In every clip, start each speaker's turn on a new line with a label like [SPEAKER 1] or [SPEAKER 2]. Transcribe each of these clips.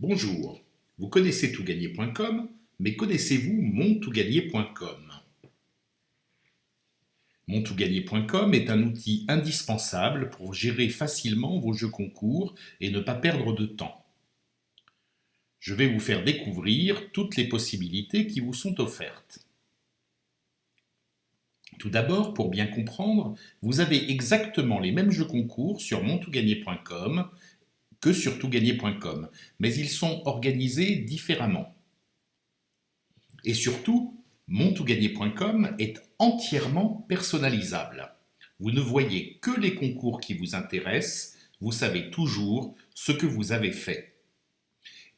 [SPEAKER 1] Bonjour, vous connaissez toutgagner.com, mais connaissez-vous montoutgagner.com? Montoutgagner.com est un outil indispensable pour gérer facilement vos jeux concours et ne pas perdre de temps. Je vais vous faire découvrir toutes les possibilités qui vous sont offertes. Tout d'abord, pour bien comprendre, vous avez exactement les mêmes jeux concours sur montoutgagner.com que sur toutgagner.com, mais ils sont organisés différemment. Et surtout, montoutgagner.com est entièrement personnalisable. Vous ne voyez que les concours qui vous intéressent, vous savez toujours ce que vous avez fait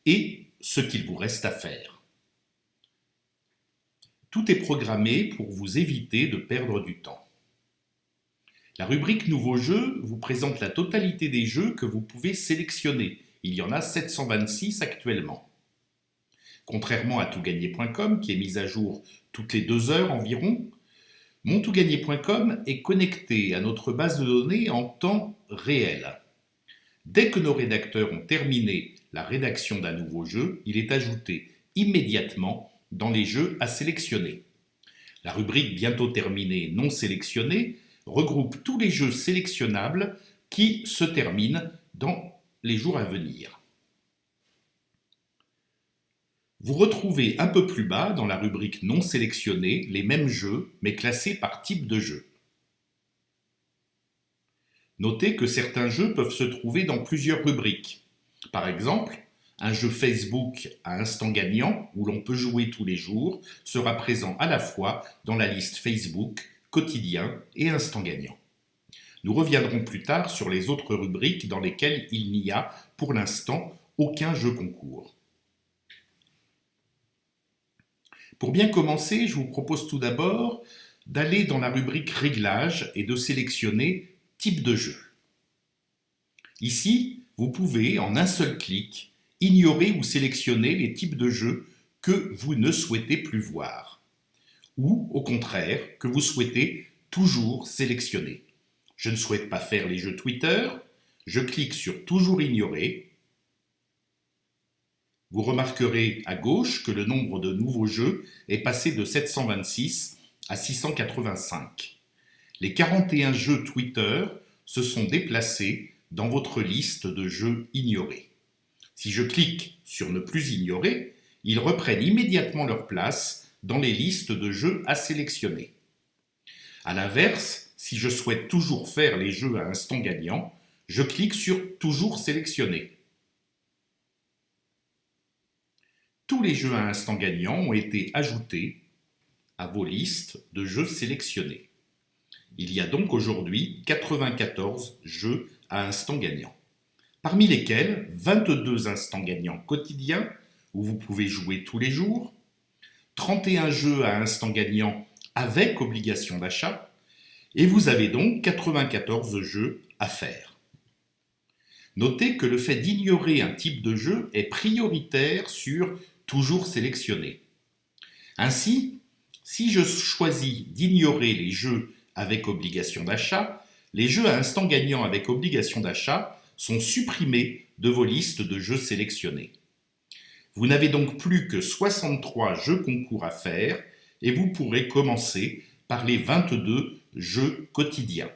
[SPEAKER 1] et ce qu'il vous reste à faire. Tout est programmé pour vous éviter de perdre du temps. La rubrique Nouveaux jeux vous présente la totalité des jeux que vous pouvez sélectionner. Il y en a 726 actuellement. Contrairement à toutgagner.com, qui est mise à jour toutes les 2 heures environ, montoutgagner.com est connecté à notre base de données en temps réel. Dès que nos rédacteurs ont terminé la rédaction d'un nouveau jeu, il est ajouté immédiatement dans les jeux à sélectionner. La rubrique Bientôt terminé, non sélectionné regroupe tous les jeux sélectionnables qui se terminent dans les jours à venir. Vous retrouvez un peu plus bas, dans la rubrique non sélectionnée, les mêmes jeux, mais classés par type de jeu. Notez que certains jeux peuvent se trouver dans plusieurs rubriques. Par exemple, un jeu Facebook à instant gagnant, où l'on peut jouer tous les jours, sera présent à la fois dans la liste Facebook, quotidien et instant gagnant. Nous reviendrons plus tard sur les autres rubriques dans lesquelles il n'y a, pour l'instant, aucun jeu concours. Pour bien commencer, je vous propose tout d'abord d'aller dans la rubrique Réglages et de sélectionner Type de jeu. Ici, vous pouvez, en un seul clic, ignorer ou sélectionner les types de jeux que vous ne souhaitez plus voir, ou, au contraire, que vous souhaitez toujours sélectionner. Je ne souhaite pas faire les jeux Twitter, je clique sur Toujours ignorer. Vous remarquerez à gauche que le nombre de nouveaux jeux est passé de 726 à 685. Les 41 jeux Twitter se sont déplacés dans votre liste de jeux ignorés. Si je clique sur Ne plus ignorer, ils reprennent immédiatement leur place dans les listes de jeux à sélectionner. A l'inverse, si je souhaite toujours faire les jeux à instant gagnant, je clique sur Toujours sélectionner. Tous les jeux à instant gagnant ont été ajoutés à vos listes de jeux sélectionnés. Il y a donc aujourd'hui 94 jeux à instant gagnant, parmi lesquels 22 instants gagnants quotidiens, où vous pouvez jouer tous les jours, 31 jeux à instant gagnant avec obligation d'achat, et vous avez donc 94 jeux à faire. Notez que le fait d'ignorer un type de jeu est prioritaire sur Toujours sélectionné. Ainsi, si je choisis d'ignorer les jeux avec obligation d'achat, les jeux à instant gagnant avec obligation d'achat sont supprimés de vos listes de jeux sélectionnés. Vous n'avez donc plus que 63 jeux concours à faire et vous pourrez commencer par les 22 jeux quotidiens.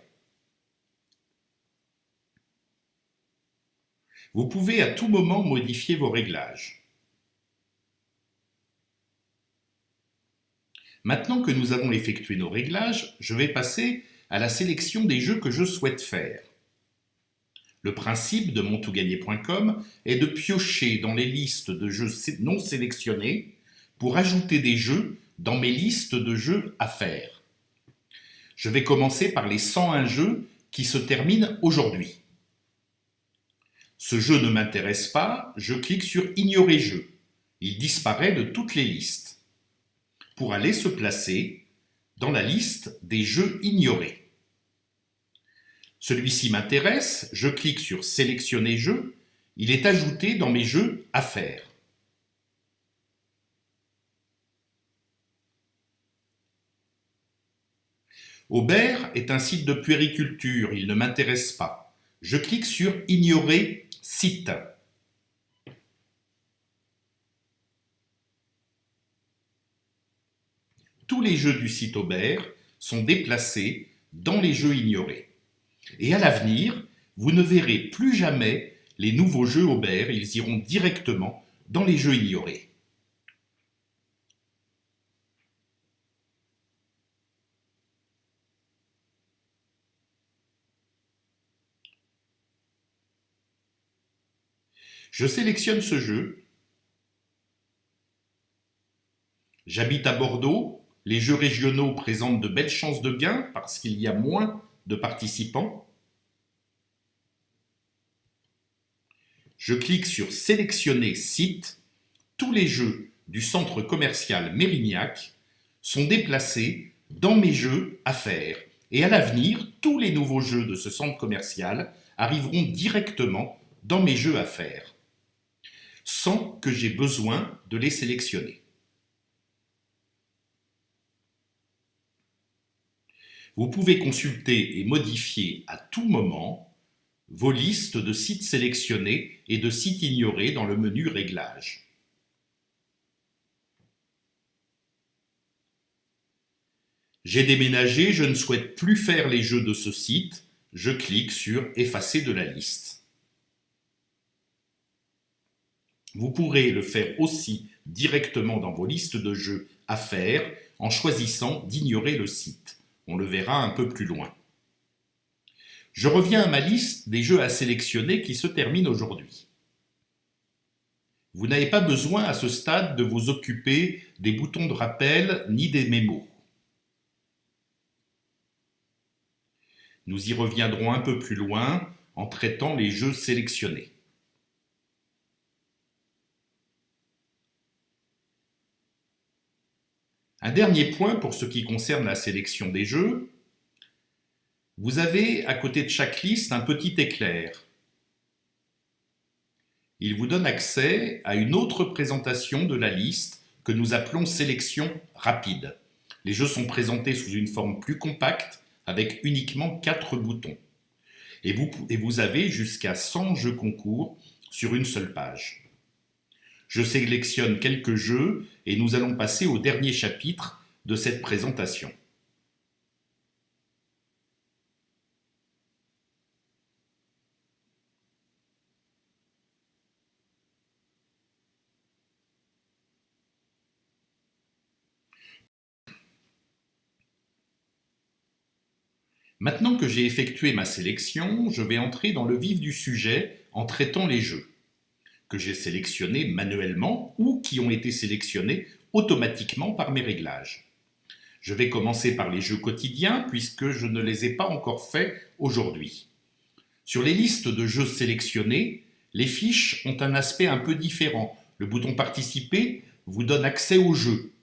[SPEAKER 1] Vous pouvez à tout moment modifier vos réglages. Maintenant que nous avons effectué nos réglages, je vais passer à la sélection des jeux que je souhaite faire. Le principe de montoutgagner.com est de piocher dans les listes de jeux non sélectionnés pour ajouter des jeux dans mes listes de jeux à faire. Je vais commencer par les 101 jeux qui se terminent aujourd'hui. Ce jeu ne m'intéresse pas, je clique sur Ignorer jeu. Il disparaît de toutes les listes pour aller se placer dans la liste des jeux ignorés. Celui-ci m'intéresse, je clique sur Sélectionner jeu, il est ajouté dans mes jeux à faire. Aubert est un site de puériculture, il ne m'intéresse pas. Je clique sur Ignorer site. tous les jeux du site Aubert sont déplacés dans les jeux ignorés. Et à l'avenir, vous ne verrez plus jamais les nouveaux jeux Aubert, ils iront directement dans les jeux ignorés. Je sélectionne ce jeu. J'habite à Bordeaux. Les jeux régionaux présentent de belles chances de gain parce qu'il y a moins de participants. Je clique sur Sélectionner site. Tous les jeux du centre commercial Mérignac sont déplacés dans mes jeux à faire. Et à l'avenir, tous les nouveaux jeux de ce centre commercial arriveront directement dans mes jeux à faire, sans que j'ai besoin de les sélectionner. Vous pouvez consulter et modifier à tout moment vos listes de sites sélectionnés et de sites ignorés dans le menu Réglages. J'ai déménagé, je ne souhaite plus faire les jeux de ce site. Je clique sur Effacer de la liste. Vous pourrez le faire aussi directement dans vos listes de jeux à faire en choisissant d'ignorer le site. On le verra un peu plus loin. Je reviens à ma liste des jeux à sélectionner qui se termine aujourd'hui. Vous n'avez pas besoin à ce stade de vous occuper des boutons de rappel ni des mémos. Nous y reviendrons un peu plus loin en traitant les jeux sélectionnés. Un dernier point pour ce qui concerne la sélection des jeux. Vous avez à côté de chaque liste un petit éclair. Il vous donne accès à une autre présentation de la liste que nous appelons sélection rapide. Les jeux sont présentés sous une forme plus compacte avec uniquement 4 boutons. Et vous avez jusqu'à 100 jeux concours sur une seule page. Je sélectionne quelques jeux et nous allons passer au dernier chapitre de cette présentation. Maintenant que j'ai effectué ma sélection, je vais entrer dans le vif du sujet en traitant les jeux que j'ai sélectionnés manuellement ou qui ont été sélectionnés automatiquement par mes réglages. Je vais commencer par les jeux quotidiens puisque je ne les ai pas encore faits aujourd'hui. Sur les listes de jeux sélectionnés, les fiches ont un aspect un peu différent. Le bouton Participer vous donne accès au jeu.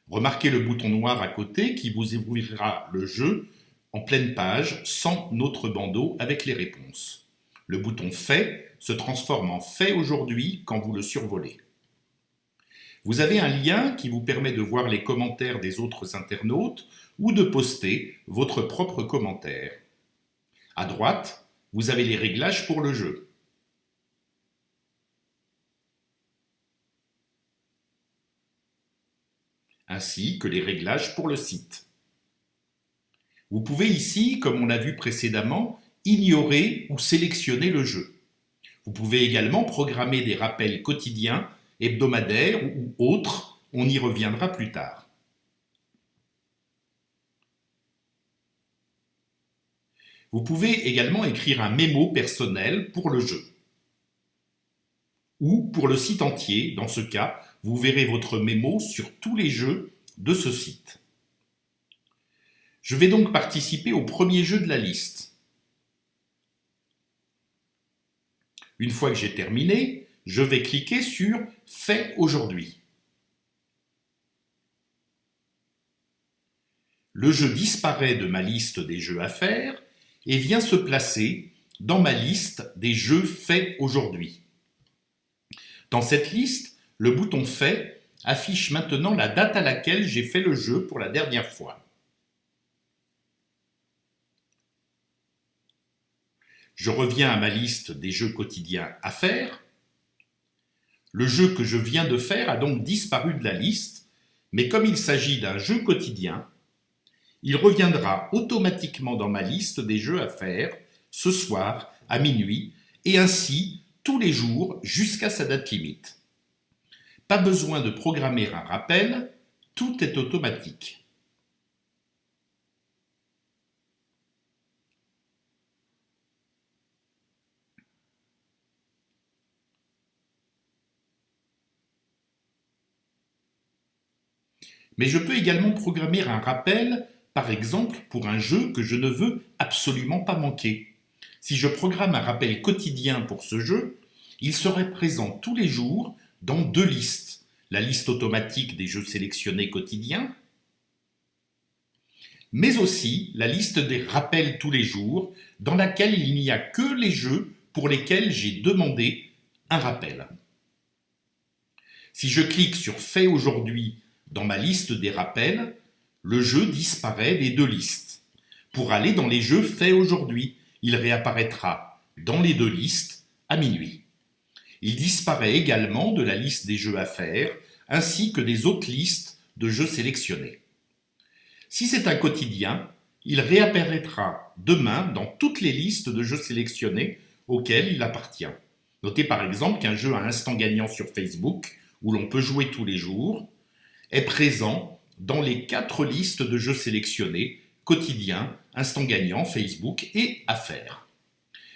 [SPEAKER 1] Remarquez le bouton noir à côté qui vous ouvrira le jeu en pleine page sans notre bandeau avec les réponses. Le bouton Fait se transforme en Fait aujourd'hui quand vous le survolez. Vous avez un lien qui vous permet de voir les commentaires des autres internautes ou de poster votre propre commentaire. À droite, vous avez les réglages pour le jeu. Ainsi que les réglages pour le site. Vous pouvez ici, comme on l'a vu précédemment, ignorer ou sélectionner le jeu. Vous pouvez également programmer des rappels quotidiens, hebdomadaires ou autres, on y reviendra plus tard. Vous pouvez également écrire un mémo personnel pour le jeu ou pour le site entier. Dans ce cas, vous verrez votre mémo sur tous les jeux de ce site. Je vais donc participer au premier jeu de la liste. Une fois que j'ai terminé, je vais cliquer sur « Fait aujourd'hui ». Le jeu disparaît de ma liste des jeux à faire et vient se placer dans ma liste des jeux faits aujourd'hui. Dans cette liste, le bouton « Fait » affiche maintenant la date à laquelle j'ai fait le jeu pour la dernière fois. Je reviens à ma liste des jeux quotidiens à faire. Le jeu que je viens de faire a donc disparu de la liste, mais comme il s'agit d'un jeu quotidien, il reviendra automatiquement dans ma liste des jeux à faire ce soir à minuit et ainsi tous les jours jusqu'à sa date limite. Pas besoin de programmer un rappel, tout est automatique. Mais je peux également programmer un rappel, par exemple pour un jeu que je ne veux absolument pas manquer. Si je programme un rappel quotidien pour ce jeu, il serait présent tous les jours dans deux listes. La liste automatique des jeux sélectionnés quotidiens, mais aussi la liste des rappels tous les jours, dans laquelle il n'y a que les jeux pour lesquels j'ai demandé un rappel. Si je clique sur Fait aujourd'hui dans ma liste des rappels, le jeu disparaît des deux listes. Pour aller dans les jeux faits aujourd'hui, il réapparaîtra dans les deux listes à minuit. Il disparaît également de la liste des jeux à faire, ainsi que des autres listes de jeux sélectionnés. Si c'est un quotidien, il réapparaîtra demain dans toutes les listes de jeux sélectionnés auxquels il appartient. Notez par exemple qu'un jeu à instant gagnant sur Facebook, où l'on peut jouer tous les jours, est présent dans les 4 listes de jeux sélectionnés, quotidien, instant gagnant, Facebook et affaires.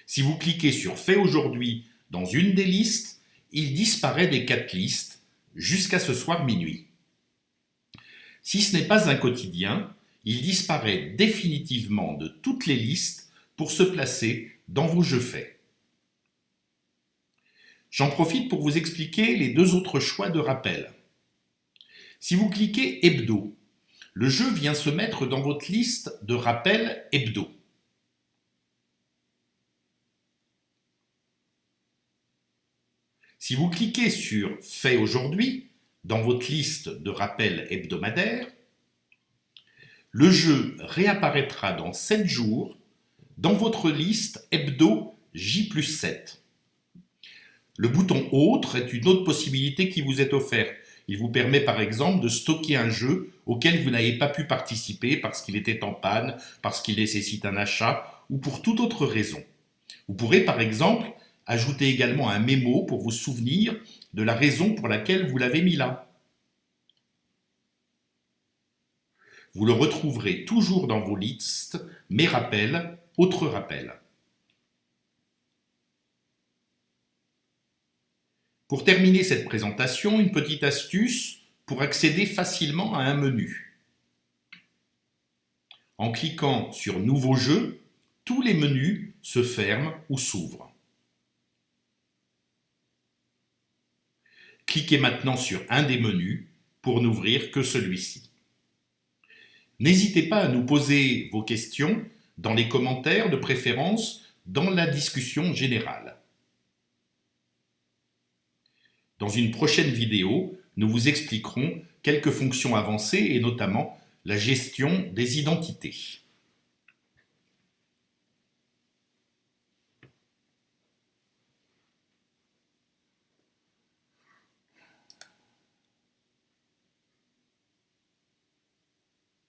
[SPEAKER 1] Si vous cliquez sur Fait aujourd'hui dans une des listes, il disparaît des 4 listes jusqu'à ce soir minuit. Si ce n'est pas un quotidien, il disparaît définitivement de toutes les listes pour se placer dans vos jeux faits. J'en profite pour vous expliquer les deux autres choix de rappel. Si vous cliquez Hebdo, le jeu vient se mettre dans votre liste de rappels hebdo. Si vous cliquez sur Fait aujourd'hui, dans votre liste de rappels hebdomadaires, le jeu réapparaîtra dans 7 jours dans votre liste hebdo J+7. Le bouton Autre est une autre possibilité qui vous est offerte. Il vous permet par exemple de stocker un jeu auquel vous n'avez pas pu participer parce qu'il était en panne, parce qu'il nécessite un achat ou pour toute autre raison. Vous pourrez par exemple ajouter également un mémo pour vous souvenir de la raison pour laquelle vous l'avez mis là. Vous le retrouverez toujours dans vos listes, Mes rappels, Autres rappels. Pour terminer cette présentation, une petite astuce pour accéder facilement à un menu. En cliquant sur Nouveau jeu, tous les menus se ferment ou s'ouvrent. Cliquez maintenant sur un des menus pour n'ouvrir que celui-ci. N'hésitez pas à nous poser vos questions dans les commentaires, de préférence dans la discussion générale. Dans une prochaine vidéo, nous vous expliquerons quelques fonctions avancées et notamment la gestion des identités.